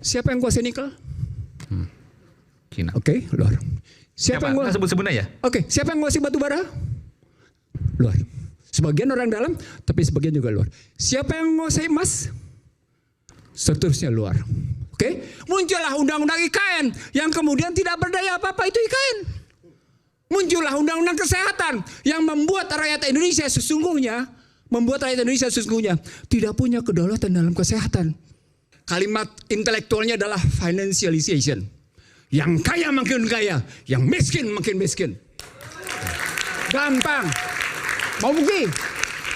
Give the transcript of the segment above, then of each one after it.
Siapa yang kuasai nikel? Cina. Oke, luar. Siapa yang nggak sebut-sebut aja? Oke, siapa yang menguasai batu bara? Luar. Sebagian orang dalam, tapi sebagian juga luar. Siapa yang menguasai emas? Seterusnya luar. Oke, muncullah undang-undang IKN yang kemudian tidak berdaya apa-apa, itu IKN. Muncullah undang-undang kesehatan yang membuat rakyat Indonesia sesungguhnya tidak punya kedaulatan dalam kesehatan. Kalimat intelektualnya adalah financialization. Yang kaya makin kaya, yang miskin makin miskin. Gampang. Mau bukti?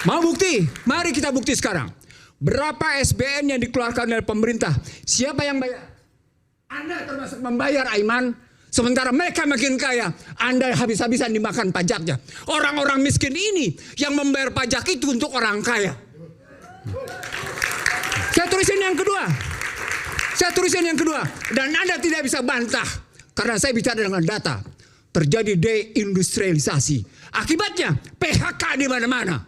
Mau bukti? Mari kita bukti sekarang. Berapa SBN yang dikeluarkan dari pemerintah? Siapa yang bayar? Anda termasuk membayar, Aiman. Sementara mereka makin kaya, Anda habis-habisan dimakan pajaknya. Orang-orang miskin ini yang membayar pajak itu untuk orang kaya. Saya tulisin yang kedua. Dan Anda tidak bisa bantah. Karena saya bicara dengan data. Terjadi deindustrialisasi. Akibatnya PHK di mana-mana.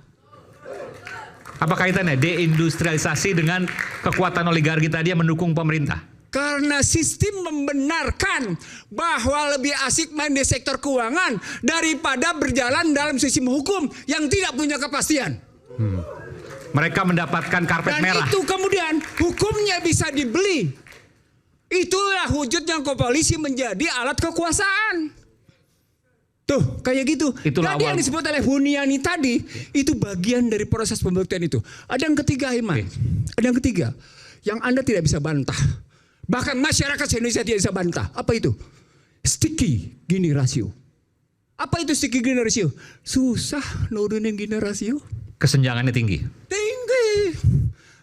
Apa kaitannya deindustrialisasi dengan kekuatan oligarki tadi yang mendukung pemerintah? Karena sistem membenarkan bahwa lebih asik main di sektor keuangan daripada berjalan dalam sistem hukum yang tidak punya kepastian. Mereka mendapatkan karpet merah. Dan itu kemudian hukumnya bisa dibeli. Itulah wujudnya koalisi menjadi alat kekuasaan. Tuh kayak gitu. Itulah Tadi yang disebut oleh Huniani tadi itu bagian dari proses pembuktian itu. Ada yang ketiga, Iman. Ada yang ketiga yang Anda tidak bisa bantah. Bahkan masyarakat Indonesia tidak bisa bantah. Apa itu? Sticky Gini ratio. Apa itu sticky Gini ratio? Susah nurunin Gini ratio. Kesenjangannya tinggi. Tinggi.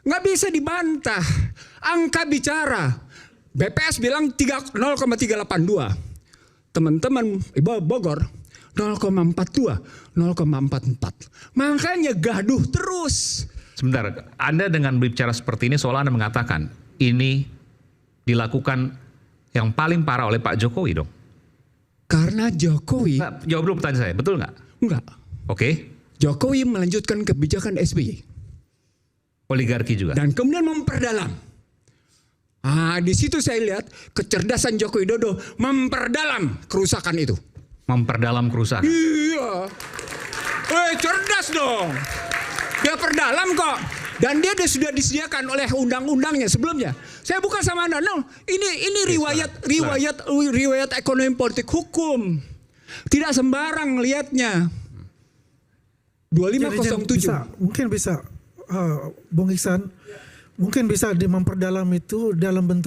Nggak bisa dibantah. Angka bicara. BPS bilang 0,382. Teman-teman Ibu Bogor 0,42, 0,44. Makanya gaduh terus. Sebentar, Anda dengan berbicara seperti ini seolah Anda mengatakan ini dilakukan yang paling parah oleh Pak Jokowi dong. Karena Jokowi... Nggak, jawab dulu pertanyaan saya, betul nggak? Enggak. Oke. Jokowi melanjutkan kebijakan SBY. Oligarki juga. Dan kemudian memperdalam. Di situ saya lihat kecerdasan Joko Widodo memperdalam kerusakan itu. Memperdalam kerusakan. Iya. Cerdas dong. Dia perdalam kok. Dan dia sudah disediakan oleh undang-undangnya sebelumnya. Saya bukan sama Anda. No, ini riwayat ekonomi politik hukum. Tidak sembarang lihatnya. 2507. Mungkin bisa Bung Iksan, mungkin bisa memperdalam itu dalam bentuk